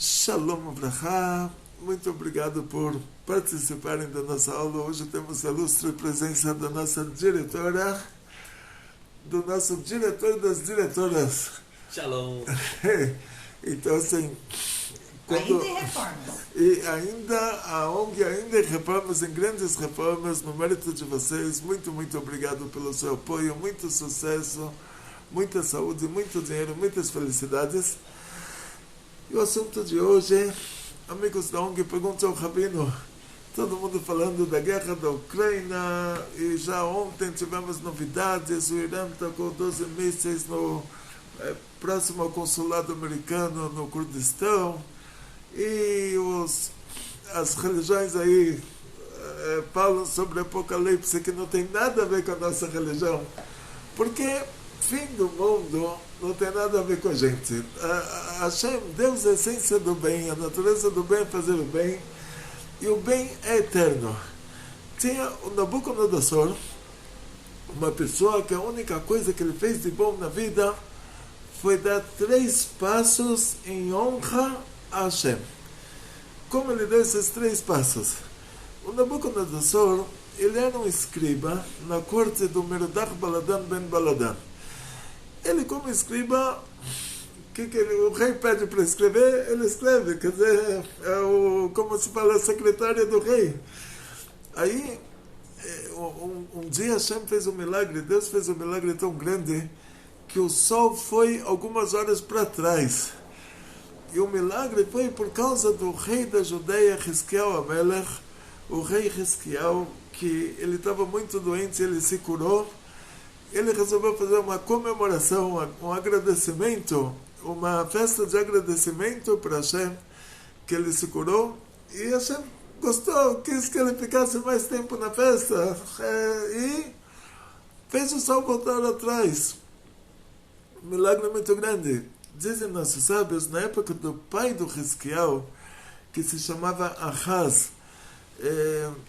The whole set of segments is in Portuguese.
Shalom Avrahá, muito obrigado por participarem da nossa aula. Hoje temos a ilustre presença da nossa diretora, do nosso diretor das diretoras. Shalom. Então, assim... Ainda em reformas. E ainda, a ONG ainda em reformas, em grandes reformas, no mérito de vocês. Muito, muito obrigado pelo seu apoio, muito sucesso, muita saúde, muito dinheiro, muitas felicidades. E o assunto de hoje, amigos da ONG, perguntam ao Rabino, todo mundo falando da guerra da Ucrânia, e já ontem tivemos novidades, o Irã tacou 12 mísseis no próximo ao consulado americano no Kurdistão, e as religiões aí falam sobre Apocalipse que não tem nada a ver com a nossa religião, porque fim do mundo não tem nada a ver com a gente. Hashem, Deus é a essência do bem, a natureza do bem é fazer o bem, e o bem é eterno. Tinha o Nabucodonosor, uma pessoa que a única coisa que ele fez de bom na vida foi dar 3 passos em honra a Hashem. Como ele deu esses 3 passos? O Nabucodonosor, ele era um escriba na corte do Merodach Baladan ben Baladan. Ele, como escriba, o rei pede para escrever, ele escreve, quer dizer, como se fala, a secretária do rei. Aí, um dia Hashem fez um milagre, Deus fez um milagre tão grande, que o sol foi algumas horas para trás. E o milagre foi por causa do rei da Judeia, Hizkiyahu Amelech, o rei Hizkiyahu, que ele estava muito doente, ele se curou. Ele resolveu fazer uma comemoração, um agradecimento, uma festa de agradecimento para Hashem, que ele se curou. E Hashem gostou, quis que ele ficasse mais tempo na festa, e fez o sol voltar atrás. Um milagre muito grande. Dizem nossos sábios, na época do pai do Hizkiyahu, que se chamava Ahaz,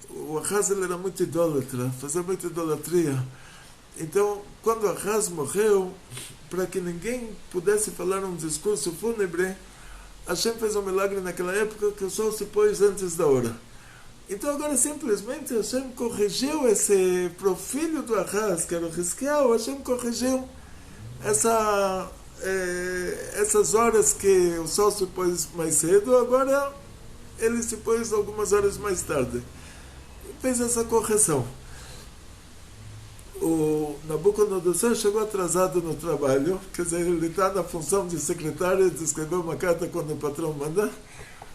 o Ahaz ele era muito idólatra, fazia muita idolatria. Então, quando Ahaz morreu, para que ninguém pudesse falar um discurso fúnebre, Hashem fez um milagre naquela época que o sol se pôs antes da hora. Então agora simplesmente Hashem corrigiu esse pro filho do Ahaz, que era o Hizkiyahu, Hashem corrigiu essas horas que o sol se pôs mais cedo, agora ele se pôs algumas horas mais tarde. Fez essa correção. O Nabucodonosor chegou atrasado no trabalho, quer dizer, ele está na função de secretário, de escrever uma carta quando o patrão manda,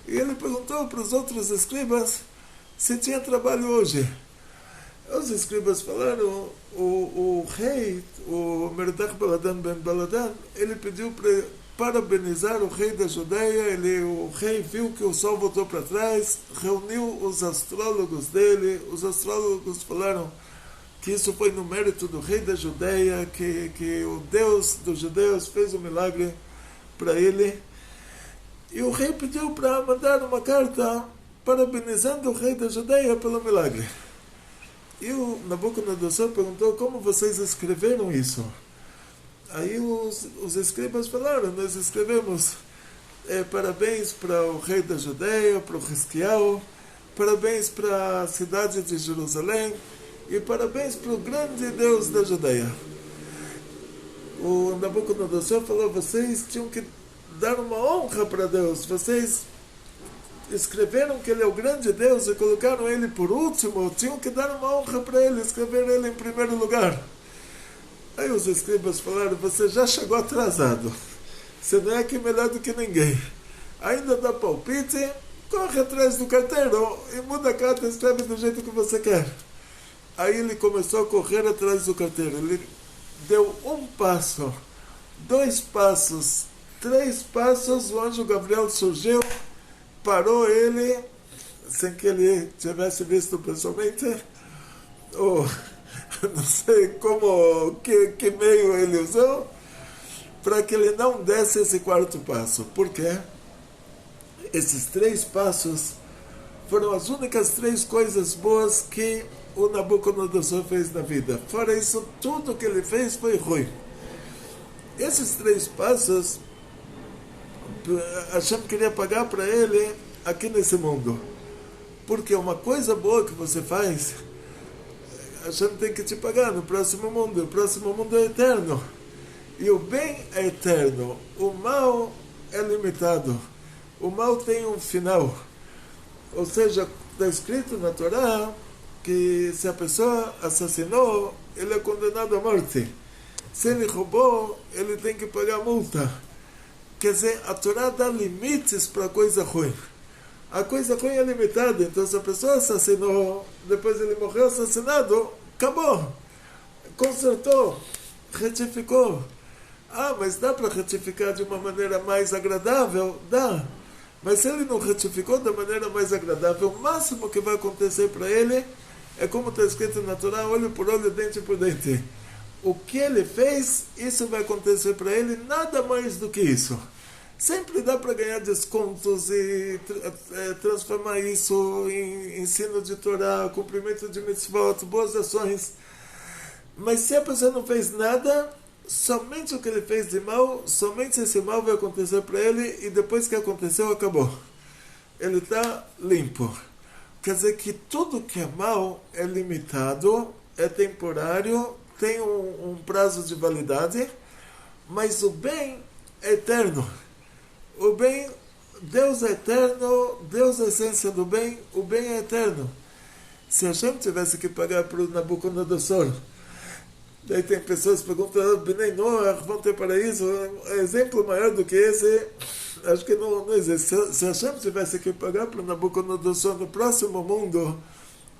e ele perguntou para os outros escribas se tinha trabalho hoje. Os escribas falaram, o rei, o Merodach Baladan ben Baladan, ele pediu para parabenizar o rei da Judeia, o rei viu que o sol voltou para trás, reuniu os astrólogos dele, os astrólogos falaram que isso foi no mérito do rei da Judeia, que o Deus dos judeus fez um milagre para ele. E o rei pediu para mandar uma carta parabenizando o rei da Judeia pelo milagre. E o Nabucodonosor perguntou como vocês escreveram isso. Aí os escribas falaram, nós escrevemos parabéns para o rei da Judeia, para o Hizkiyahu, parabéns para a cidade de Jerusalém, e parabéns para o grande Deus da Judeia. O Nabucodonosor falou, vocês tinham que dar uma honra para Deus, vocês escreveram que ele é o grande Deus e colocaram ele por último, tinham que dar uma honra para ele, escrever ele em primeiro lugar. Aí os escribas falaram, você já chegou atrasado, você não é aqui melhor do que ninguém, ainda dá palpite, corre atrás do carteiro e muda a carta e escreve do jeito que você quer. Aí ele começou a correr atrás do carteiro. Ele deu 1 passo, 2 passos, 3 passos, o anjo Gabriel surgiu, parou ele, sem que ele tivesse visto pessoalmente, ou não sei como, que meio ele usou, para que ele não desse esse 4º passo. Por quê? Esses 3 passos foram as únicas 3 coisas boas que o Nabucodonosor fez na vida. Fora isso, tudo que ele fez foi ruim. Esses 3 passos Hashem queria pagar para ele aqui nesse mundo. Porque uma coisa boa que você faz, Hashem tem que te pagar no próximo mundo. O próximo mundo é eterno. E o bem é eterno. O mal é limitado. O mal tem um final. Ou seja, está escrito na Torá que se a pessoa assassinou, ele é condenado à morte. Se ele roubou, ele tem que pagar multa. Quer dizer, a Torá dá limites para a coisa ruim. A coisa ruim é limitada, então se a pessoa assassinou, depois ele morreu assassinado, acabou. Consertou, retificou. Ah, mas dá para retificar de uma maneira mais agradável? Dá. Mas se ele não retificou da maneira mais agradável, o máximo que vai acontecer para ele é como está escrito na Torá, olho por olho, dente por dente. O que ele fez, isso vai acontecer para ele, nada mais do que isso. Sempre dá para ganhar descontos e transformar isso em ensino de Torá, cumprimento de mitzvot, boas ações. Mas se a pessoa não fez nada, somente o que ele fez de mal, somente esse mal vai acontecer para ele e depois que aconteceu, acabou. Ele está limpo. Quer dizer que tudo que é mal é limitado, é temporário, tem um prazo de validade, mas o bem é eterno. O bem, Deus é eterno, Deus é a essência do bem, o bem é eterno. Se a gente tivesse que pagar para o Nabucodonosor, daí tem pessoas que perguntam, Bnei Noach, vão ter paraíso? Exemplo maior do que esse, acho que não existe. Se a gente tivesse que pagar para o Nabucodonosor no próximo mundo,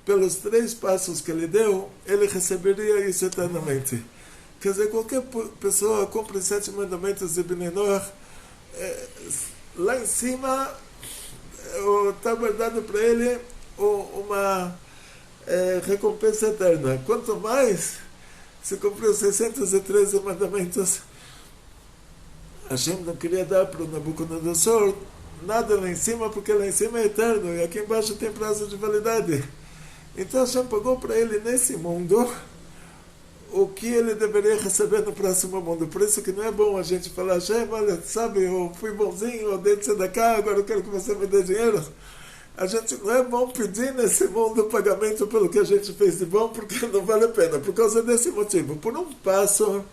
pelos 3 passos que ele deu, ele receberia isso eternamente. Quer dizer, qualquer pessoa cumpre 7 mandamentos de Bnei Noach, lá em cima está guardado para ele uma recompensa eterna. Quanto mais se cumpriu 613 mandamentos, Hashem não queria dar para o Nabucodonosor nada lá em cima, porque lá em cima é eterno e aqui embaixo tem prazo de validade. Então Hashem pagou para ele nesse mundo o que ele deveria receber no próximo mundo. Por isso que não é bom a gente falar, Hashem, olha, sabe, eu fui bonzinho, eu dei de cá, agora eu quero que você me dê dinheiro. A gente não é bom pedir nesse mundo pagamento pelo que a gente fez de bom, porque não vale a pena, por causa desse motivo. Por um passo,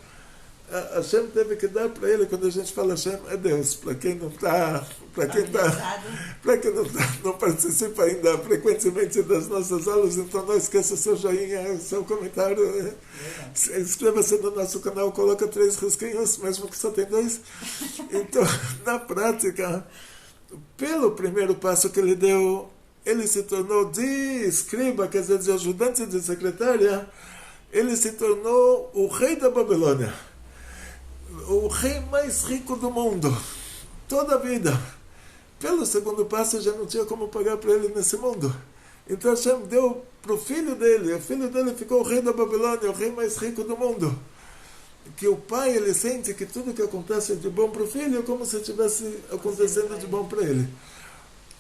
Hashem teve que dar para ele, quando a gente fala Hashem, é Deus. Para quem não está, para quem não participa ainda frequentemente das nossas aulas, então não esqueça o seu joinha, o seu comentário. Inscreva-se no nosso canal, coloca 3 risquinhos, mesmo que só tem 2. Então, na prática, pelo primeiro passo que ele deu, ele se tornou de escriba, quer dizer, de ajudante de secretária, ele se tornou o rei da Babilônia. O rei mais rico do mundo, toda a vida. Pelo segundo passo já não tinha como pagar para ele nesse mundo. Então Hashem deu para o filho dele ficou o rei da Babilônia, o rei mais rico do mundo. Que o pai, ele sente que tudo que acontece de bom para o filho é como se estivesse acontecendo de bom para ele.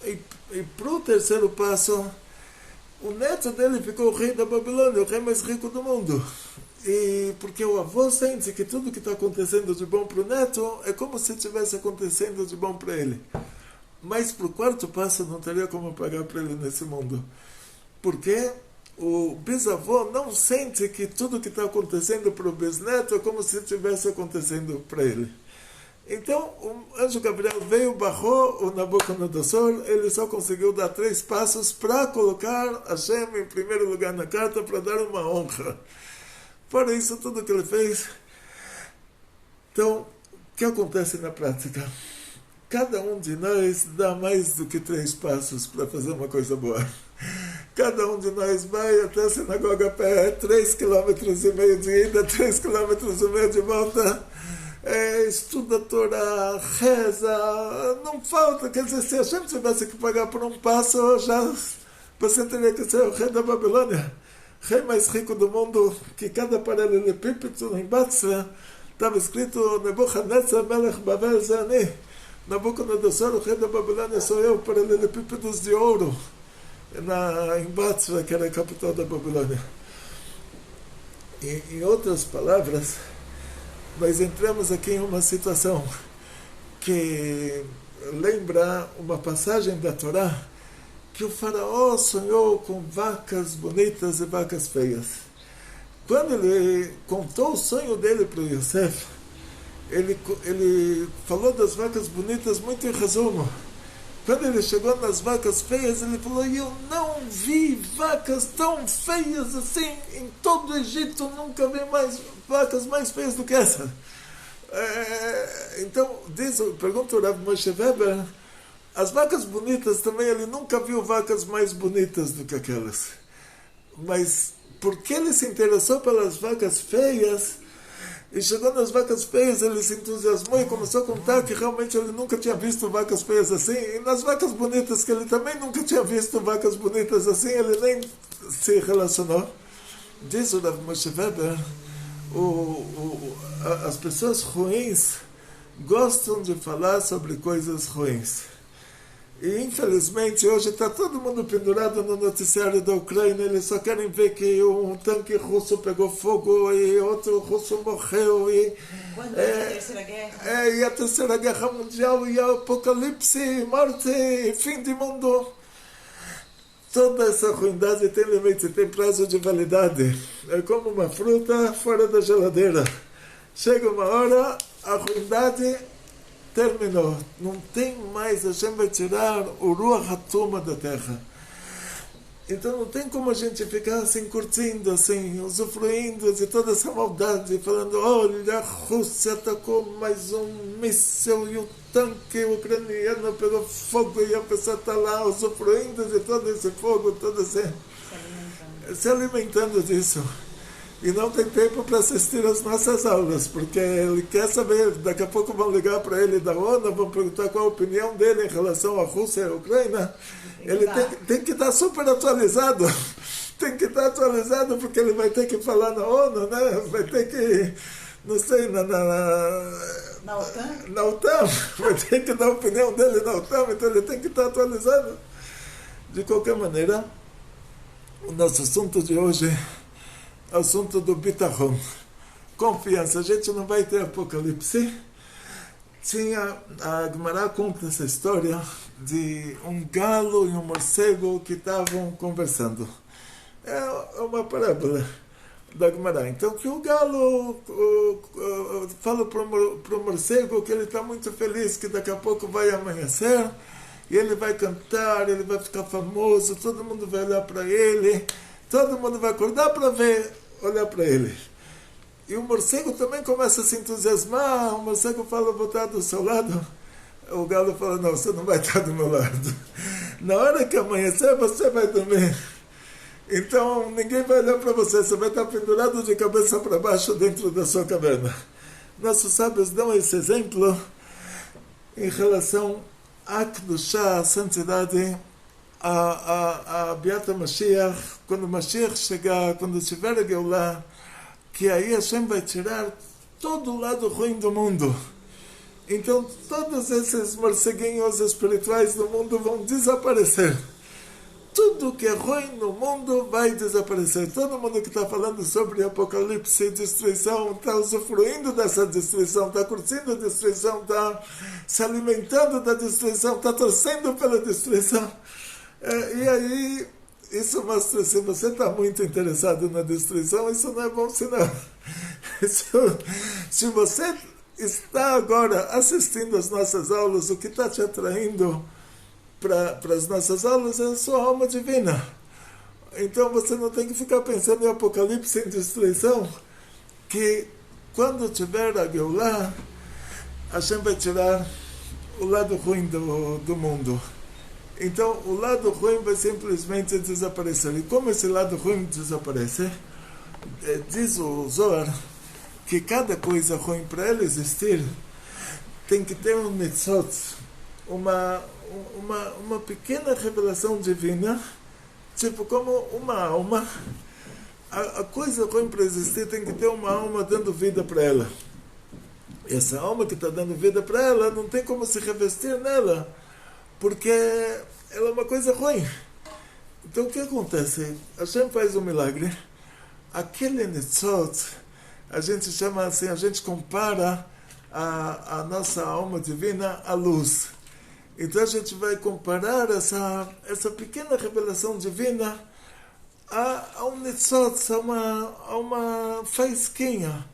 E para o terceiro passo, o neto dele ficou o rei da Babilônia, o rei mais rico do mundo. E porque o avô sente que tudo que está acontecendo de bom para o neto é como se estivesse acontecendo de bom para ele. Mas para o quarto passo não teria como pagar para ele nesse mundo. Porque o bisavô não sente que tudo que está acontecendo para o bisneto é como se estivesse acontecendo para ele. Então o anjo Gabriel veio, barrou o Nabucodonosor, ele só conseguiu dar 3 passos para colocar Hashem em primeiro lugar na carta, para dar uma honra. Fora isso, tudo que ele fez. Então, o que acontece na prática? Cada um de nós dá mais do que 3 passos para fazer uma coisa boa. Cada um de nós vai até a sinagoga a pé, 3,5 km de ida, 3,5 km de volta, estuda a Torá, reza, não falta. Quer dizer, se a gente tivesse que pagar por um passo, já você teria que ser o rei da Babilônia. Rei mais rico do mundo, que cada paralelepípedo em Batzra estava escrito Nebuchadnezzar Melech Babel Zani. Nabucodonosor, o rei da Babilônia, sou eu, paralelepípedos de ouro, em Batzra, que era a capital da Babilônia. Em outras palavras, nós entramos aqui em uma situação que lembra uma passagem da Torá que o faraó sonhou com vacas bonitas e vacas feias. Quando ele contou o sonho dele para o Yosef, ele falou das vacas bonitas muito em resumo. Quando ele chegou nas vacas feias, ele falou: eu não vi vacas tão feias assim em todo o Egito, nunca vi mais vacas mais feias do que essa. Então, pergunta o Rav Moshe Weber, as vacas bonitas também, ele nunca viu vacas mais bonitas do que aquelas. Mas porque ele se interessou pelas vacas feias, e chegou nas vacas feias, ele se entusiasmou e começou a contar que realmente ele nunca tinha visto vacas feias assim. E nas vacas bonitas, que ele também nunca tinha visto vacas bonitas assim, ele nem se relacionou. Diz o Rav Moshe Weber, as pessoas ruins gostam de falar sobre coisas ruins. E infelizmente hoje está todo mundo pendurado no noticiário da Ucrânia, eles só querem ver que um tanque russo pegou fogo e outro russo morreu. Quando é a Terceira Guerra? E a Terceira Guerra Mundial, e apocalipse, morte, fim de mundo. Toda essa ruindade tem limite, tem prazo de validade. É como uma fruta fora da geladeira. Chega uma hora, a ruindade terminou. Não tem mais, a gente vai tirar o Ruach HaTuma da terra. Então não tem como a gente ficar assim, curtindo, assim, usufruindo de toda essa maldade, falando: olha, a Rússia atacou mais um míssil e o tanque ucraniano pegou fogo e a pessoa está lá usufruindo de todo esse fogo, se alimentando disso. E não tem tempo para assistir às nossas aulas, porque ele quer saber, daqui a pouco vão ligar para ele da ONU, vão perguntar qual a opinião dele em relação à Rússia e à Ucrânia. Ele tem que estar super atualizado. Tem que estar atualizado, porque ele vai ter que falar na ONU, né? Vai ter que, não sei, na OTAN? Na OTAN. Vai ter que dar a opinião dele na OTAN, então ele tem que estar atualizado. De qualquer maneira, o nosso assunto de hoje, assunto do bitachon, confiança. A gente não vai ter apocalipse. A Gemara conta essa história de um galo e um morcego que estavam conversando. É uma parábola da Gemara. Então, que o galo fala para o morcego que ele está muito feliz, que daqui a pouco vai amanhecer e ele vai cantar, ele vai ficar famoso, todo mundo vai olhar para ele, todo mundo vai acordar para olhar para ele. E o morcego também começa a se entusiasmar. O morcego fala: vou estar do seu lado. O galo fala: não, você não vai estar do meu lado. Na hora que amanhecer, você vai dormir. Então ninguém vai olhar para você, você vai estar pendurado de cabeça para baixo dentro da sua caverna. Nossos sábios dão esse exemplo em relação a Kedushá, a santidade, a Biat HaMashiach. Quando o Mashiach chegar, quando tiver a Geulah, que aí Hashem vai tirar todo o lado ruim do mundo. Então todos esses morceguinhos espirituais do mundo vão desaparecer. Tudo que é ruim no mundo vai desaparecer. Todo mundo que está falando sobre apocalipse e destruição está usufruindo dessa destruição, está curtindo a destruição, está se alimentando da destruição, está torcendo pela destruição. E aí, isso mostra, se você está muito interessado na destruição, isso não é bom sinal. Se você está agora assistindo às nossas aulas, o que está te atraindo para as nossas aulas é a sua alma divina. Então você não tem que ficar pensando em apocalipse, em destruição, que quando tiver a Geulah, Hashem vai tirar o lado ruim do mundo. Então o lado ruim vai simplesmente desaparecer. E como esse lado ruim desaparece, diz o Zohar que cada coisa ruim, para ela existir, tem que ter um mitzvot, uma pequena revelação divina, tipo como uma alma. A coisa ruim para existir tem que ter uma alma dando vida para ela. Essa alma que está dando vida para ela não tem como se revestir nela, porque ela é uma coisa ruim. Então o que acontece? Hashem faz um milagre. Aquele nitzot, a gente chama assim, a gente compara a nossa alma divina à luz. Então a gente vai comparar essa pequena revelação divina a um nitzotz, a uma faísquinha.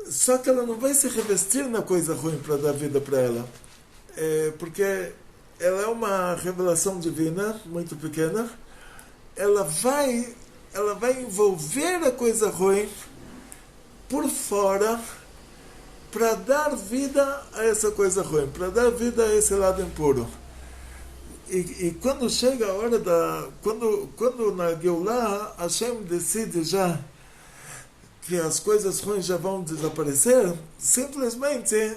Só que ela não vai se revestir na coisa ruim para dar vida para ela. Porque ela é uma revelação divina, muito pequena. Ela vai envolver a coisa ruim por fora para dar vida a essa coisa ruim, para dar vida a esse lado impuro. E quando chega a hora quando na Geulah Hashem decide já que as coisas ruins já vão desaparecer, simplesmente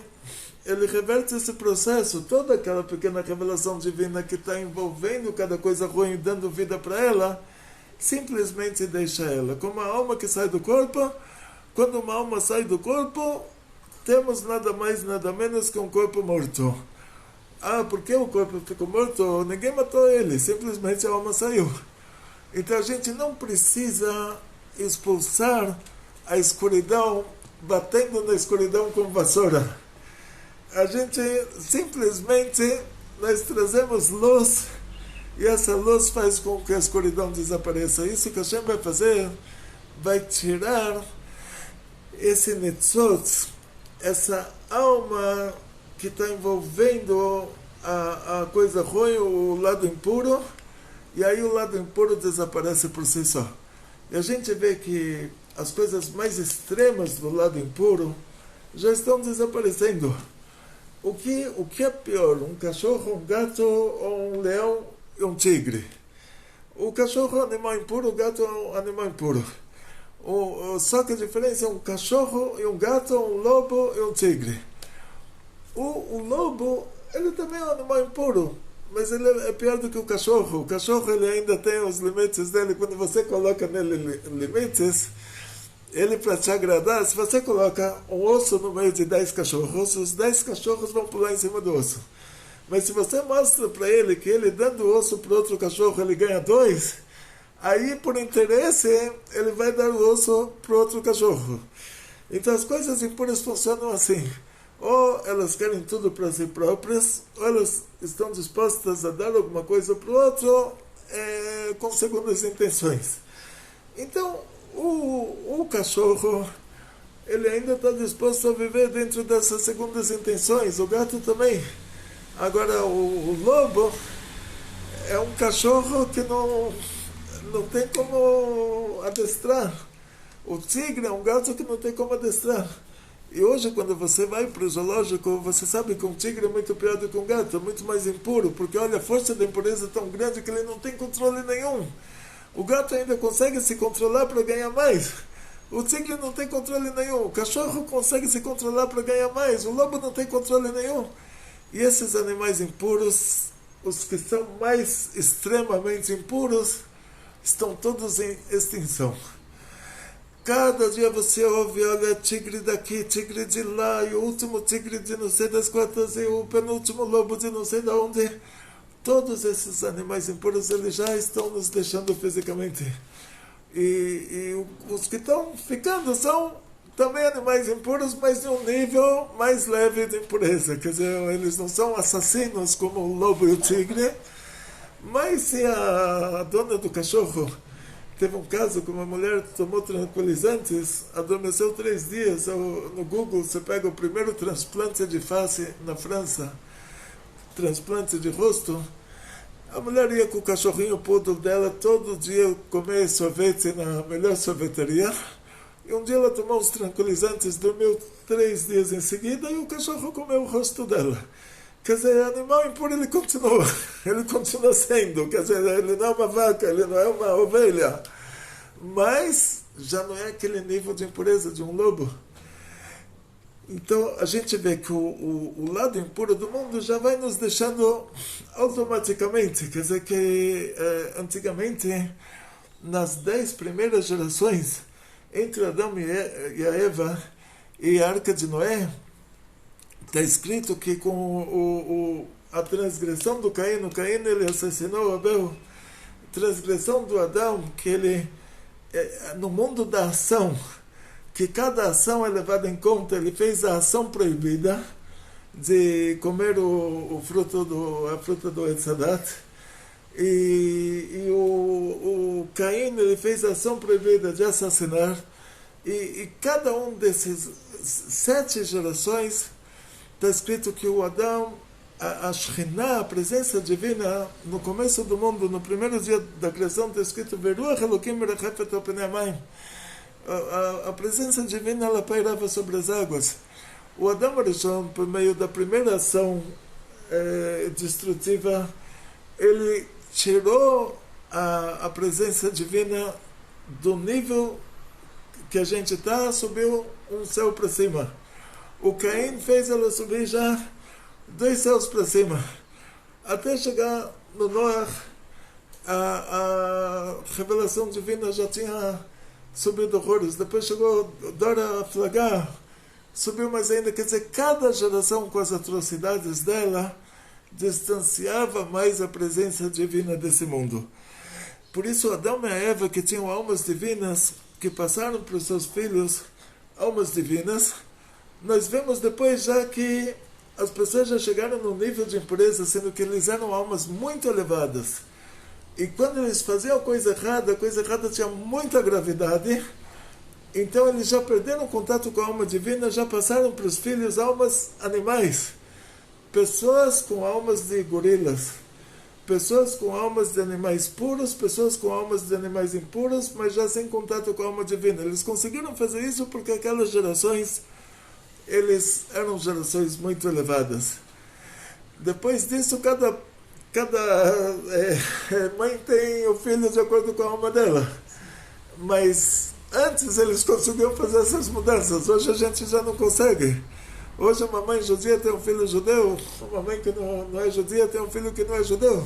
ele reverte esse processo, toda aquela pequena revelação divina que está envolvendo cada coisa ruim, dando vida para ela, simplesmente deixa ela. Como a alma que sai do corpo, quando uma alma sai do corpo, temos nada mais, nada menos que um corpo morto. Por que o corpo ficou morto? Ninguém matou ele, simplesmente a alma saiu. Então a gente não precisa expulsar a escuridão, batendo na escuridão com vassoura. A gente simplesmente, nós trazemos luz, e essa luz faz com que a escuridão desapareça. Isso que Hashem vai fazer, vai tirar esse nitzotz, essa alma que está envolvendo a coisa ruim, o lado impuro, e aí o lado impuro desaparece por si só. E a gente vê que as coisas mais extremas do lado impuro já estão desaparecendo. O que é pior? Um cachorro, um gato, ou um leão e um tigre? O cachorro é um animal impuro, o gato é um animal impuro. Só que a diferença é um cachorro e um gato, um lobo e um tigre. O lobo, ele também é um animal impuro, mas ele é pior do que o cachorro. O cachorro, ele ainda tem os limites dele. Quando você coloca nele limites, ele, para te agradar, se você coloca um osso no meio de 10 cachorros, os 10 cachorros vão pular em cima do osso. Mas se você mostra para ele que ele dando o osso para outro cachorro, ele ganha 2, aí, por interesse, ele vai dar o osso para outro cachorro. Então as coisas impuras funcionam assim. Ou elas querem tudo para si próprias, ou elas estão dispostas a dar alguma coisa para o outro com segundas intenções. Então, o cachorro, ele ainda está disposto a viver dentro dessas segundas intenções, o gato também. Agora, o lobo é um cachorro que não tem como adestrar. O tigre é um gato que não tem como adestrar. E hoje, quando você vai para o zoológico, você sabe que um tigre é muito pior do que um gato, é muito mais impuro, porque olha, a força da impureza é tão grande que ele não tem controle nenhum. O gato ainda consegue se controlar para ganhar mais. O tigre não tem controle nenhum. O cachorro consegue se controlar para ganhar mais. O lobo não tem controle nenhum. E esses animais impuros, os que são mais extremamente impuros, estão todos em extinção. Cada dia você ouve, olha, tigre daqui, tigre de lá, e o último tigre de não sei das quantas, e o penúltimo lobo de não sei de onde. Todos esses animais impuros, eles já estão nos deixando fisicamente. E os que estão ficando são também animais impuros, mas de um nível mais leve de impureza. Quer dizer, eles não são assassinos como o lobo e o tigre, mas se a dona do cachorro teve um caso que uma mulher tomou tranquilizantes, adormeceu 3 dias. No Google você pega o primeiro transplante de face na França, transplante de rosto. A mulher ia com o cachorrinho poodle dela todo dia comer sorvete na melhor sorveteria. E um dia ela tomou os tranquilizantes, dormiu 3 dias em seguida e o cachorro comeu o rosto dela. Quer dizer, animal impuro ele continua sendo. Quer dizer, ele não é uma vaca, ele não é uma ovelha. Mas já não é aquele nível de impureza de um lobo. Então a gente vê que o lado impuro do mundo já vai nos deixando automaticamente. Quer dizer que antigamente, nas 10 primeiras gerações, entre Adão e a Eva e a Arca de Noé, está escrito que com a transgressão do Caim, ele assassinou Abel, transgressão do Adão, que ele, no mundo da ação, que cada ação é levada em conta, ele fez a ação proibida, de comer a fruta do Etzadat. E o Caim, ele fez a ação proibida de assassinar. E cada um desses 7 gerações, está escrito que o Adão, a Shekhinah, a presença divina, no começo do mundo, no primeiro dia da criação, está escrito Veruach Elokim merachefet al penei hamayim. A presença divina, ela pairava sobre as águas. O Adão Arishon, por meio da primeira ação destrutiva, ele tirou a presença divina do nível que a gente está, subiu um céu para cima. O Caim fez ela subir já 2 céus para cima, até chegar no Noach. A revelação divina já tinha subido horrores. Depois chegou Dora a Flagar, subiu mais ainda. Quer dizer, cada geração com as atrocidades dela distanciava mais a presença divina desse mundo. Por isso Adão e a Eva, que tinham almas divinas, que passaram para os seus filhos almas divinas, nós vemos depois já que as pessoas já chegaram num nível de impureza, sendo que eles eram almas muito elevadas. E quando eles faziam a coisa errada tinha muita gravidade. Então eles já perderam contato com a alma divina, já passaram para os filhos almas animais. Pessoas com almas de gorilas, pessoas com almas de animais puros, pessoas com almas de animais impuros, mas já sem contato com a alma divina. Eles conseguiram fazer isso porque aquelas gerações, eles eram gerações muito elevadas. Depois disso, cada mãe tem o filho de acordo com a alma dela. Mas antes eles conseguiam fazer essas mudanças. Hoje a gente já não consegue. Hoje uma mãe judia tem um filho judeu, uma mãe que não é judia tem um filho que não é judeu.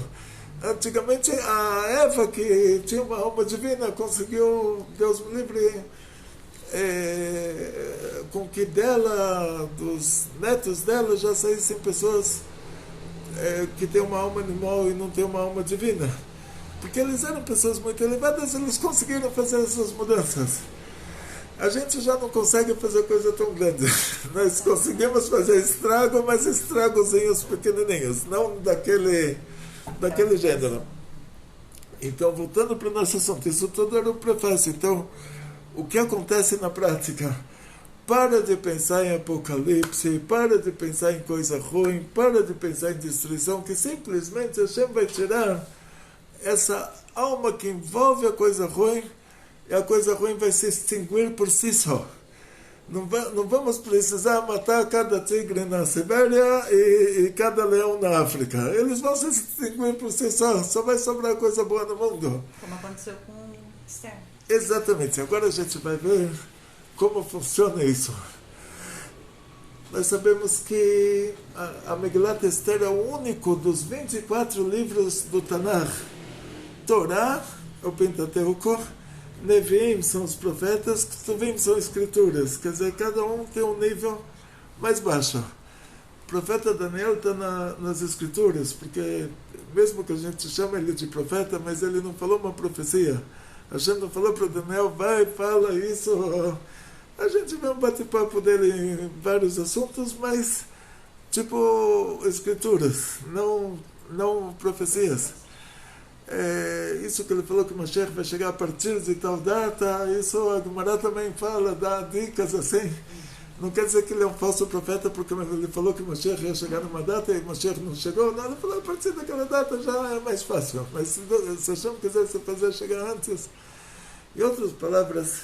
Antigamente a Eva, que tinha uma alma divina, conseguiu, Deus me livre, com que dela, dos netos dela, já saíssem pessoas que têm uma alma animal e não têm uma alma divina. Porque eles eram pessoas muito elevadas, eles conseguiram fazer essas mudanças. A gente já não consegue fazer coisa tão grande. Nós conseguimos fazer estrago, mas estragozinhos pequenininhos, não daquele gênero. Então, voltando para o nosso assunto, isso tudo era um prefácio. Então, o que acontece na prática? Para de pensar em apocalipse, para de pensar em coisa ruim, para de pensar em destruição, que simplesmente Hashem vai tirar essa alma que envolve a coisa ruim, e a coisa ruim vai se extinguir por si só. Não vamos precisar matar cada tigre na Sibéria e cada leão na África. Eles vão se extinguir por si só. Só vai sobrar coisa boa no mundo. Como aconteceu com Esther. Exatamente. Agora a gente vai ver como funciona isso. Nós sabemos que a Megilat Esther é o único dos 24 livros do Tanakh. Torá, o Pentateuco, Neviim são os profetas, Ketuvim são escrituras. Quer dizer, cada um tem um nível mais baixo. O profeta Daniel está nas escrituras, porque mesmo que a gente chama ele de profeta, mas ele não falou uma profecia. A gente não falou para Daniel, vai, fala isso. A gente vê um bate-papo dele em vários assuntos, mas tipo escrituras, não profecias. Isso que ele falou que o Mashiach vai chegar a partir de tal data, isso a Gemara também fala, dá dicas assim. Não quer dizer que ele é um falso profeta porque ele falou que o Mashiach ia chegar numa data e o Mashiach não chegou. Não, ele falou a partir daquela data já é mais fácil. Mas se Hashem quisesse fazer chegar antes. Em outras palavras,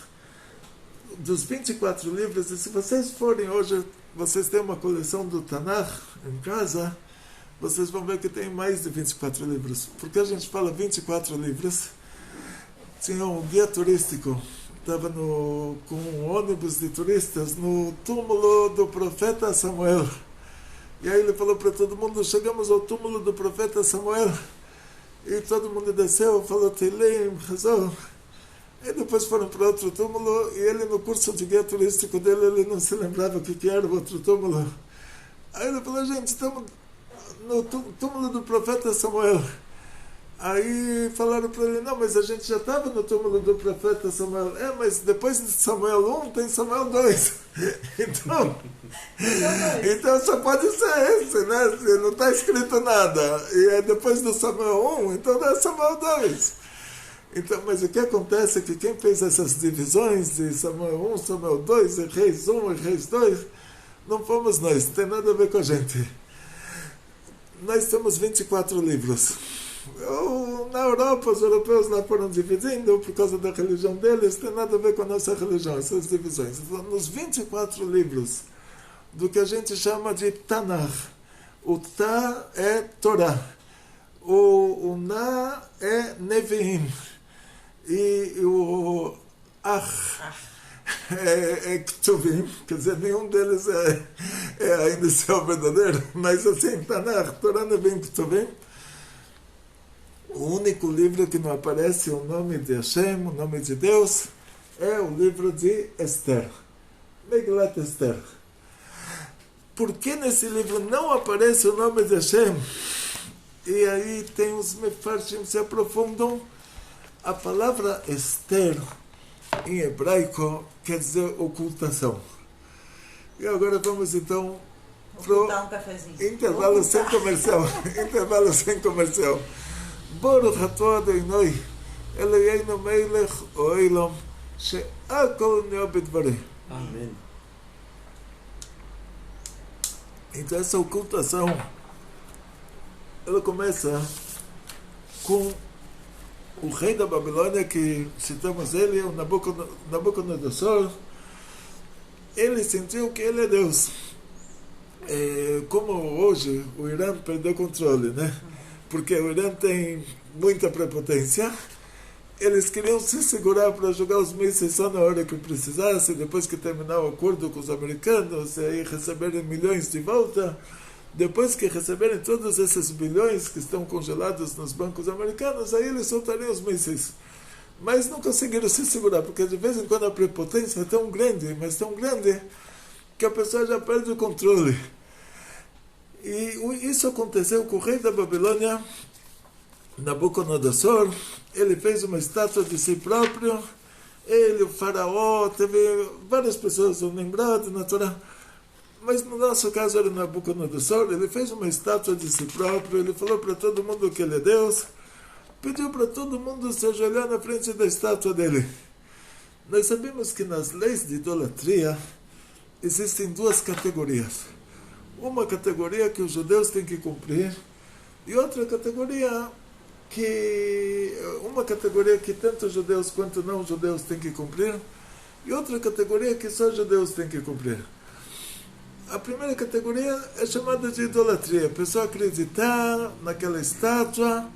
dos 24 livros, e se vocês forem hoje, vocês têm uma coleção do Tanakh em casa, vocês vão ver que tem mais de 24 livros. Por que a gente fala 24 livros? Tinha um guia turístico, estava com um ônibus de turistas no túmulo do profeta Samuel. E aí ele falou para todo mundo, chegamos ao túmulo do profeta Samuel. E todo mundo desceu, falou Teilim, rezou. E depois foram para outro túmulo, e ele no curso de guia turístico dele, ele não se lembrava o que era o outro túmulo. Aí ele falou, gente, estamos no túmulo do profeta Samuel. Aí falaram para ele, não, mas a gente já estava no túmulo do profeta Samuel. Mas depois de Samuel 1 tem Samuel 2. Então só pode ser esse, né? Não está escrito nada. E é depois do Samuel 1, então não é Samuel 2. Então, mas o que acontece é que quem fez essas divisões de Samuel 1, Samuel 2, e Reis 1 e Reis 2, não fomos nós, não tem nada a ver com a gente. Nós temos 24 livros. Na Europa, os europeus lá foram dividindo por causa da religião deles, tem nada a ver com a nossa religião, essas divisões. Então, nos 24 livros do que a gente chama de Tanakh, o Ta é Torá, o Na é Neviim, e o Ach é Ktuvim, quer dizer, nenhum deles é ainda seu verdadeiro, mas assim, Tanakh, Torá, Neviim, Ktuvim. O único livro que não aparece o nome de Hashem, o nome de Deus, é o livro de Esther, Megillat Esther. Por que nesse livro não aparece o nome de Hashem? E aí tem os mefarshim que se aprofundam. A palavra Esther, em hebraico, quer dizer ocultação. E agora vamos então Vou dar um cafezinho. Intervalo sem comercial. Intervalo sem comercial. Baruch atah Adonai Eloheinu melech olam she'akol nהיה bidvareh. Amém. Então essa ocultação, ela começa com o rei da Babilônia, que citamos ele, o Nabucodonosor. Ele sentiu que ele é Deus. Como hoje o Irã perdeu o controle, né? Porque o Irã tem muita prepotência, eles queriam se segurar para jogar os mísseis só na hora que precisasse, depois que terminar o acordo com os americanos, e aí receberem milhões de volta. Depois que receberem todos esses bilhões que estão congelados nos bancos americanos, aí eles soltariam os mísseis. Mas não conseguiram se segurar, porque de vez em quando a prepotência é tão grande, mas tão grande, que a pessoa já perde o controle. E isso aconteceu com o rei da Babilônia, Nabucodonosor. Ele fez uma estátua de si próprio. Ele, o faraó, teve várias pessoas lembradas na Torá. Mas no nosso caso era Nabucodonosor. Ele fez uma estátua de si próprio. Ele falou para todo mundo que ele é Deus. Pediu para todo mundo se ajoelhar na frente da estátua dele. Nós sabemos que nas leis de idolatria existem duas categorias. Uma categoria que os judeus têm que cumprir e outra categoria que tanto judeus quanto não judeus têm que cumprir e outra categoria que só judeus têm que cumprir. A primeira categoria é chamada de idolatria. A pessoa acreditar naquela estátua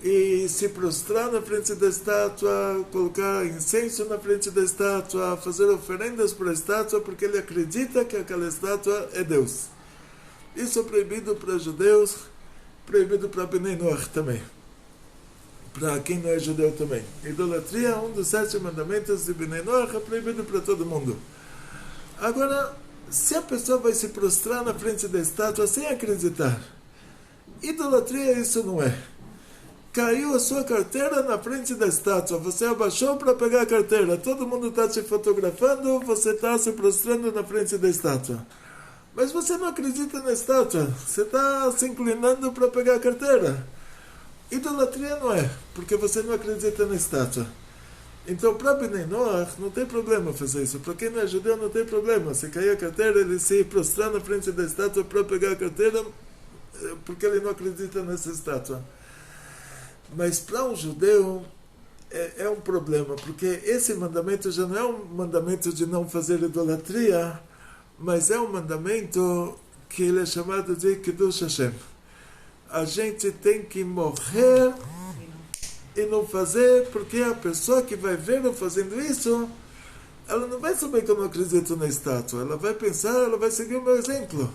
e se prostrar na frente da estátua, colocar incenso na frente da estátua, fazer oferendas para a estátua porque ele acredita que aquela estátua é Deus. Isso é proibido para judeus, proibido para Bnei Noach também. Para quem não é judeu também. Idolatria, um dos 7 mandamentos de Bnei Noach, é proibido para todo mundo. Agora, se a pessoa vai se prostrar na frente da estátua sem acreditar, idolatria isso não é. Caiu a sua carteira na frente da estátua, você abaixou para pegar a carteira, todo mundo está te fotografando, você está se prostrando na frente da estátua. Mas você não acredita na estátua, você está se inclinando para pegar a carteira. Idolatria não é, porque você não acredita na estátua. Então, para Bnei Noach, não tem problema fazer isso. Para quem não é judeu, não tem problema. Se cair a carteira, ele se prostrar na frente da estátua para pegar a carteira, porque ele não acredita nessa estátua. Mas para um judeu é um problema, porque esse mandamento já não é um mandamento de não fazer idolatria, mas é um mandamento que ele é chamado de Kiddush Hashem. A gente tem que morrer e não fazer, porque a pessoa que vai ver eu fazendo isso, ela não vai saber que eu não acredito na estátua, ela vai pensar, ela vai seguir o meu exemplo.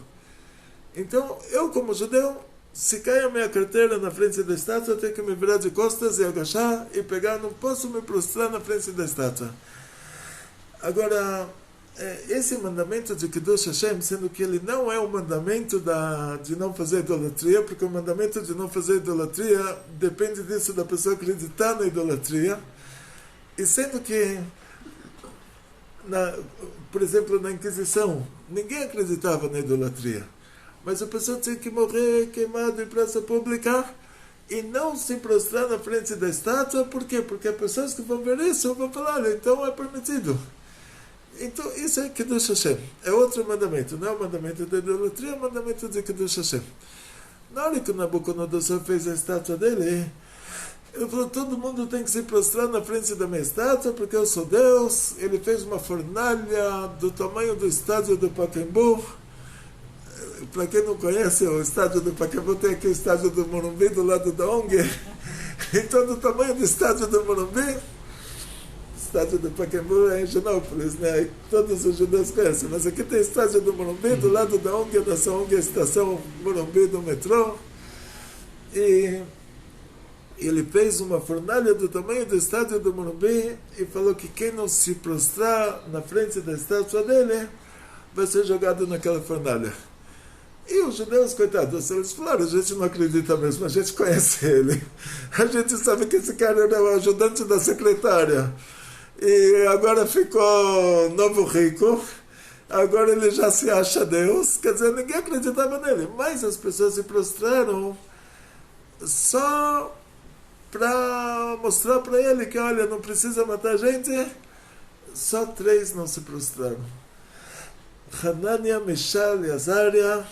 Então, eu como judeu, se cai a minha carteira na frente da estátua, eu tenho que me virar de costas e agachar e pegar, não posso me prostrar na frente da estátua. Agora, esse mandamento de Kiddush Hashem, sendo que ele não é o mandamento de não fazer idolatria, porque o mandamento de não fazer idolatria depende disso da pessoa acreditar na idolatria, e sendo que, por exemplo, na Inquisição, ninguém acreditava na idolatria, mas a pessoa tinha que morrer queimado em praça pública e não se prostrar na frente da estátua. Por quê? Porque as pessoas que vão ver isso vão falar, olha, então é permitido. Então, isso é Kiddush Hashem. É outro mandamento. Não é o mandamento da idolatria, é o mandamento de Kiddush Hashem. Na hora que o Nabucodonosor fez a estátua dele, ele falou, todo mundo tem que se prostrar na frente da minha estátua, porque eu sou Deus. Ele fez uma fornalha do tamanho do estádio do Pacaembu. Para quem não conhece, o estádio do Pacaembu tem aqui o estádio do Morumbi, do lado da ONG. Então, do tamanho do estádio do Morumbi, o estádio do Pacaembu é em Genópolis, né? Todos os judeus conhecem. Mas aqui tem o estádio do Morumbi, do lado da ONG, dessa ONG, a estação Morumbi do metrô. E ele fez uma fornalha do tamanho do estádio do Morumbi e falou que quem não se prostrar na frente da estátua dele vai ser jogado naquela fornalha. E os judeus, coitados, eles falaram, a gente não acredita mesmo, a gente conhece ele. A gente sabe que esse cara era o ajudante da secretária. E agora ficou novo rico, agora ele já se acha Deus. Quer dizer, ninguém acreditava nele. Mas as pessoas se prostraram só para mostrar para ele que, olha, não precisa matar gente. Só 3 não se prostraram. Hanania, Mishael e Azaria,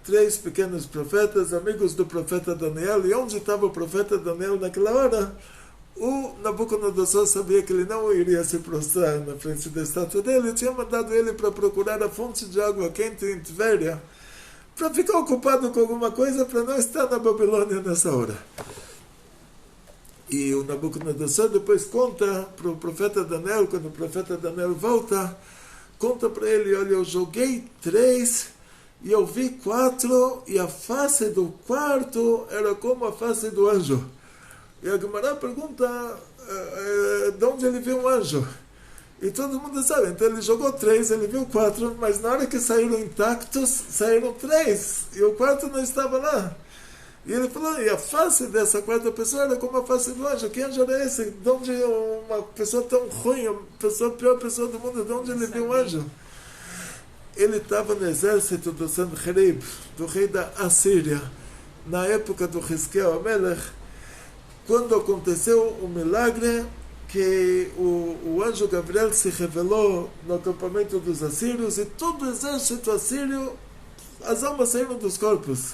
3 pequenos profetas, amigos do profeta Daniel. E onde estava o profeta Daniel naquela hora? O Nabucodonosor sabia que ele não iria se prostrar na frente da estátua dele. Eu tinha mandado ele para procurar a fonte de água quente em Tvéria, para ficar ocupado com alguma coisa, para não estar na Babilônia nessa hora. E o Nabucodonosor depois conta para o profeta Daniel, quando o profeta Daniel volta, conta para ele, olha, eu joguei 3 e eu vi 4 e a face do quarto era como a face do anjo. E a Gemara pergunta de onde ele viu um anjo. E todo mundo sabe, então ele jogou 3, ele viu 4, mas na hora que saíram intactos, saíram 3 e o quarto não estava lá. E ele falou, e a face dessa quarta pessoa era como a face do anjo. Que anjo era esse? De onde uma pessoa tão ruim, a pior pessoa do mundo, de onde ele viu um anjo? Ele estava no exército do Sanherib, do rei da Assíria, na época do Hizkiel Amelech, quando aconteceu o milagre que o anjo Gabriel se revelou no acampamento dos assírios e todo o exército assírio, as almas saíram dos corpos.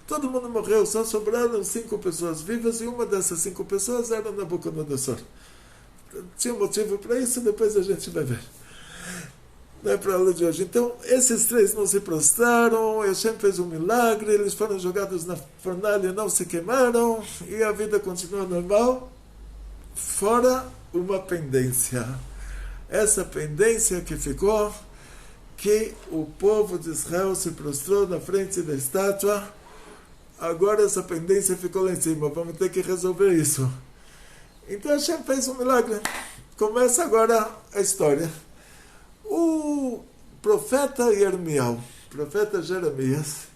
Todo mundo morreu, só sobraram 5 pessoas vivas e uma dessas 5 pessoas era Nabucodonosor. Tinha motivo para isso, depois a gente vai ver. Não é para a aula de hoje. Então, esses 3 não se prostraram, Hashem fez um milagre, eles foram jogados na fornalha, não se queimaram, e a vida continua normal, fora uma pendência. Essa pendência que ficou, que o povo de Israel se prostrou na frente da estátua. Agora essa pendência ficou lá em cima, vamos ter que resolver isso. Então Hashem fez um milagre. Começa agora a história. O profeta Jeremias, profeta Jeremias,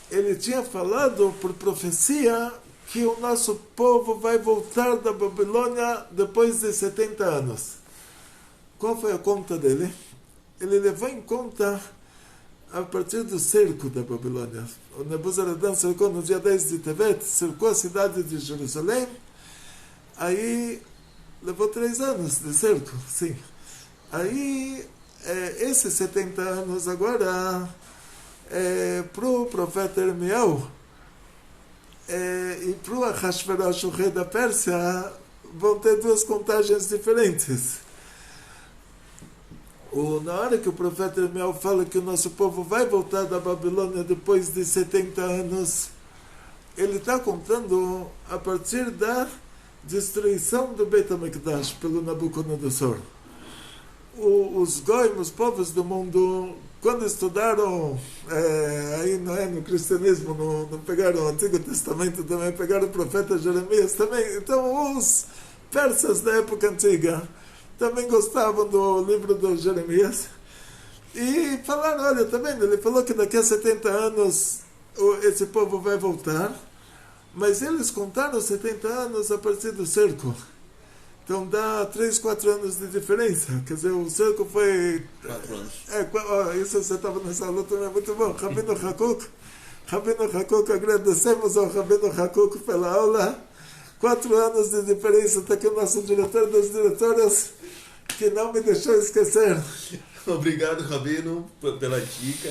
ele tinha falado por profecia que o nosso povo vai voltar da Babilônia depois de 70 anos. Qual foi a conta dele? Ele levou em conta a partir do cerco da Babilônia. O Nebuzaradan cercou no dia 10 de Tevet, cercou a cidade de Jerusalém, aí levou 3 anos de cerco, sim. Aí, esses 70 anos agora, para o profeta Jeremias e para o Ahasverosh, o rei da Pérsia, vão ter 2 contagens diferentes. Na hora que o profeta Jeremias fala que o nosso povo vai voltar da Babilônia depois de 70 anos, ele está contando a partir da destruição do Beit HaMikdash pelo Nabucodonosor. Os goim, os povos do mundo, quando estudaram, aí no cristianismo, não pegaram o Antigo Testamento também, pegaram o profeta Jeremias também. Então os persas da época antiga também gostavam do livro do Jeremias. E falaram, olha, tá vendo? Ele falou que daqui a 70 anos esse povo vai voltar, mas eles contaram 70 anos a partir do cerco. Então dá 3, 4 anos de diferença. Quer dizer, o cerco foi... 4 anos. Isso você estava nessa aula também, muito bom. Rabino Hakuk, agradecemos ao Rabino Hakuk pela aula. 4 anos de diferença, está aqui o nosso diretor das diretoras, que não me deixou esquecer. Obrigado, Rabino, pela dica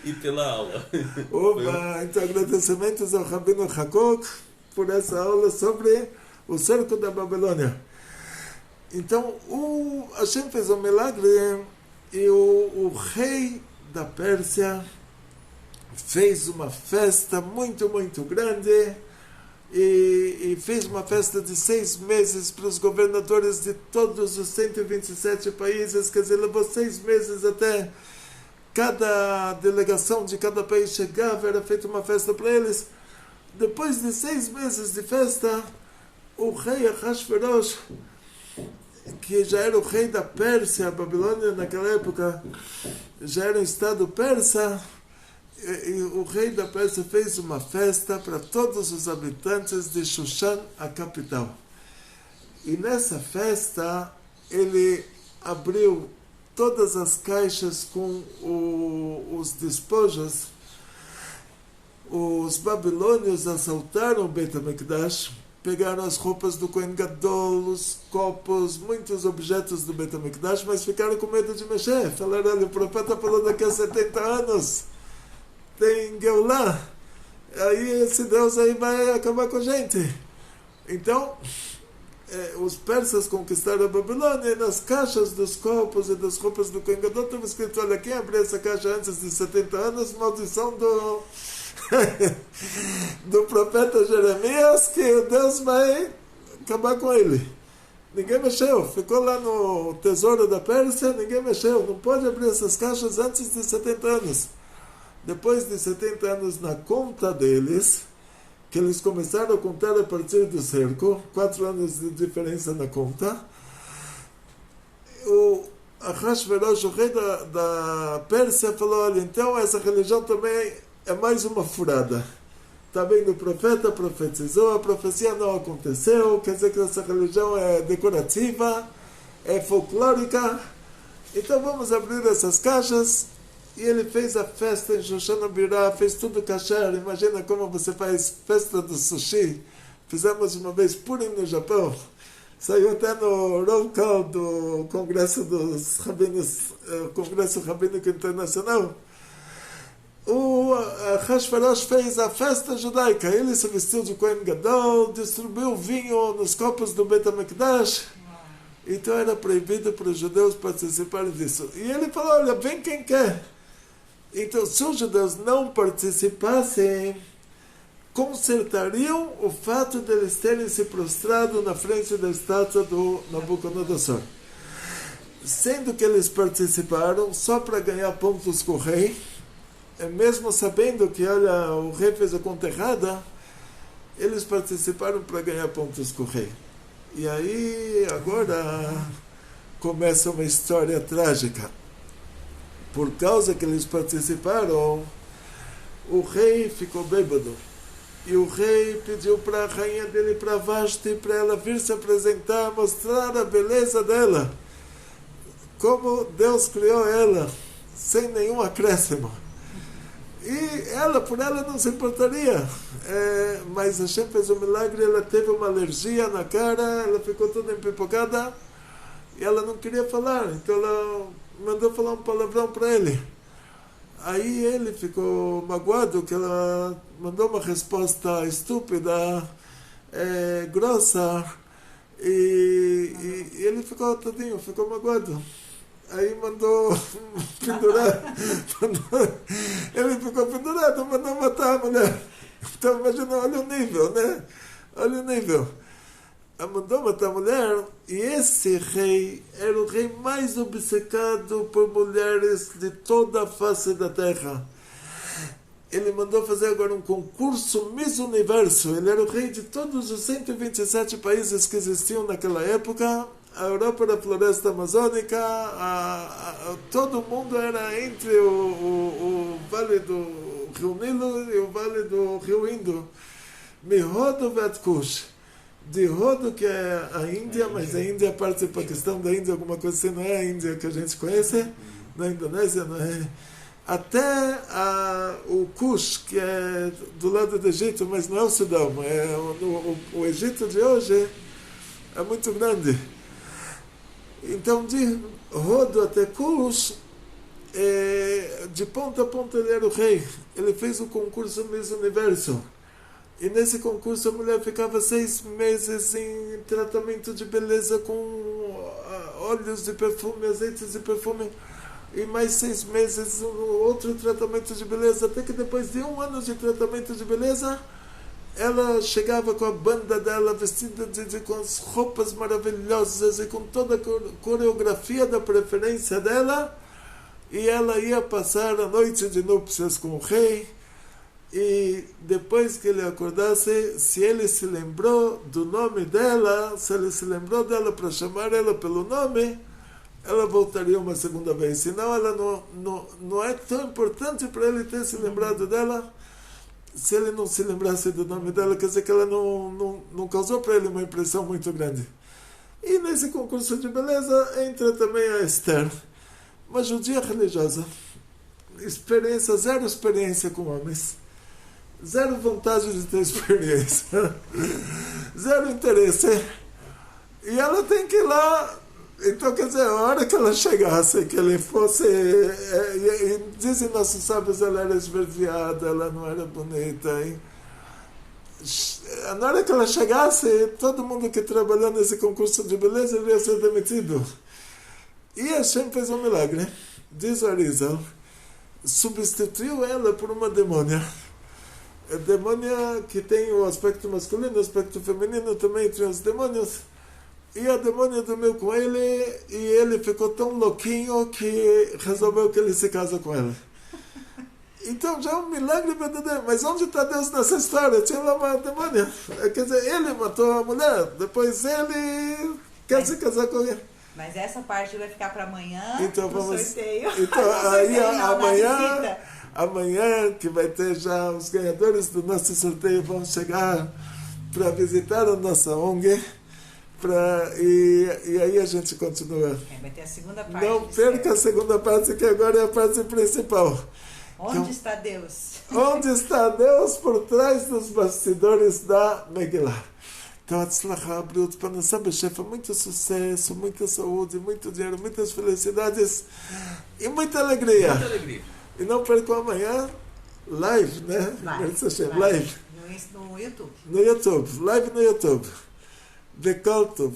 e pela aula. Opa, então agradecimentos ao Rabino Hakuk por essa aula sobre o cerco da Babilônia. Então, o Hashem fez um milagre e o rei da Pérsia fez uma festa muito, muito grande e fez uma festa de 6 meses para os governadores de todos os 127 países. Quer dizer, levou 6 meses até cada delegação de cada país chegava, era feita uma festa para eles. Depois de 6 meses de festa, o rei Ahasverosh, que já era o rei da Pérsia, a Babilônia naquela época, já era um estado persa, e o rei da Pérsia fez uma festa para todos os habitantes de Shushan, a capital. E nessa festa, ele abriu todas as caixas com os despojos. Os babilônios assaltaram o Beit HaMikdash, pegaram as roupas do Kohen Gadol, os copos, muitos objetos do Beit HaMikdash, mas ficaram com medo de mexer. Falaram, olha, o profeta falou daqui a 70 anos, tem Geulah, aí esse Deus aí vai acabar com a gente. Então, os persas conquistaram a Babilônia e nas caixas dos copos e das roupas do Kohen Gadol estava escrito, olha, quem abriu essa caixa antes de 70 anos, maldição do profeta Jeremias, que o Deus vai acabar com ele. Ninguém mexeu, ficou lá no tesouro da Pérsia, ninguém mexeu, não pode abrir essas caixas antes de 70 anos. Depois de 70 anos na conta deles, que eles começaram a contar a partir do cerco, 4 anos de diferença na conta, o Ahasverosh, o rei da Pérsia, falou, olha, então essa religião também é mais uma furada. Está vendo, o profeta profetizou, a profecia não aconteceu, quer dizer que essa religião é decorativa, é folclórica, então vamos abrir essas caixas. E ele fez a festa em Shoshana Birá, fez tudo kasher. Imagina como você faz festa do sushi. Fizemos uma vez Purim no Japão, saiu até no roll call do Congresso dos Rabinos, Congresso Rabínico Internacional. O Ahasverosh fez a festa judaica, ele se vestiu de Kohen Gadol, distribuiu vinho nos copos do Beit HaMikdash, então era proibido para os judeus participarem disso. E ele falou, olha, vem quem quer. Então, se os judeus não participassem, consertariam o fato de eles terem se prostrado na frente da estátua do Nabucodonosor. Sendo que eles participaram só para ganhar pontos com o rei, mesmo sabendo que, olha, o rei fez a conta errada, eles participaram para ganhar pontos com o rei. E aí, agora, começa uma história trágica. Por causa que eles participaram, o rei ficou bêbado. E o rei pediu para a rainha dele, para Vashti, para ela vir se apresentar, mostrar a beleza dela. Como Deus criou ela, sem nenhum acréscimo. E ela, por ela, não se importaria. Mas Hashem fez um milagre, ela teve uma alergia na cara, ela ficou toda empipocada, e ela não queria falar. Então ela mandou falar um palavrão para ele. Aí ele ficou magoado, que ela mandou uma resposta estúpida, grossa, e ele ficou todinho, ficou magoado. Aí mandou pendurar, ele ficou pendurado, mandou matar a mulher. Então imagina, olha o nível, né? Olha o nível. Mandou matar a mulher, e esse rei era o rei mais obcecado por mulheres de toda a face da terra. Ele mandou fazer agora um concurso Miss Universo. Ele era o rei de todos os 127 países que existiam naquela época. a Europa era a floresta amazônica, todo mundo era entre o vale do Rio Nilo e o vale do Rio Indo. Mihodo Vet Kush. De Rodo, que é a Índia, mas a Índia é parte do Paquistão da Índia, alguma coisa assim, não é a Índia que a gente conhece, na Indonésia, não é. Até o Kush, que é do lado do Egito, mas não é o Sudão, o Egito de hoje é muito grande. Então, de Rodo até Kush, de ponta a ponta ele era o rei. Ele fez o concurso Miss Universo. E nesse concurso a mulher ficava 6 meses em tratamento de beleza com óleos de perfume, azeites de perfume, e mais 6 meses outro tratamento de beleza, até que depois de 1 ano de tratamento de beleza, ela chegava com a banda dela, vestida com as roupas maravilhosas e com toda a coreografia da preferência dela, e ela ia passar a noite de núpcias com o rei. E depois que ele acordasse, se ele se lembrou do nome dela, se ele se lembrou dela para chamar ela pelo nome, ela voltaria uma segunda vez. Senão ela não é tão importante para ele ter se lembrado dela. Se ele não se lembrasse do nome dela, quer dizer que ela não causou para ele uma impressão muito grande. E nesse concurso de beleza entra também a Esther, uma judia religiosa. Zero experiência com homens. Zero vontade de ter experiência, zero interesse, e ela tem que ir lá. Então, quer dizer, a hora que ela chegasse, que ele fosse, dizem nossos sábios, ela era esverdeada, ela não era bonita, hein? Na hora que ela chegasse, todo mundo que trabalhou nesse concurso de beleza iria ser demitido. E Hashem fez um milagre. Diz o Arizal, substituiu ela por uma demônia. A demônia que tem o aspecto masculino, o aspecto feminino também entre os demônios. E a demônia dormiu com ele e ele ficou tão louquinho que resolveu que ele se casa com ela. Então já é um milagre verdadeiro. Mas onde está Deus nessa história? Tinha lá uma demônia. Quer dizer, ele matou a mulher, depois ele quer se casar com ela. Mas essa parte vai ficar para amanhã, então, no sorteio. Então, aí amanhã, que vai ter já os ganhadores do nosso sorteio, vão chegar para visitar a nossa ONG, e aí a gente continua. Vai ter a segunda parte. Não perca a segunda parte, que agora é a parte principal. Onde está Deus? Onde está Deus por trás dos bastidores da Megillah? Então, Atzlachá, Briut, Parnassá Bechefa, muito sucesso, muita saúde, muito dinheiro, muitas felicidades e muita alegria. Muita alegria. E não percam amanhã, live, né? Live. No YouTube. No YouTube, live no YouTube. Bekol Tov.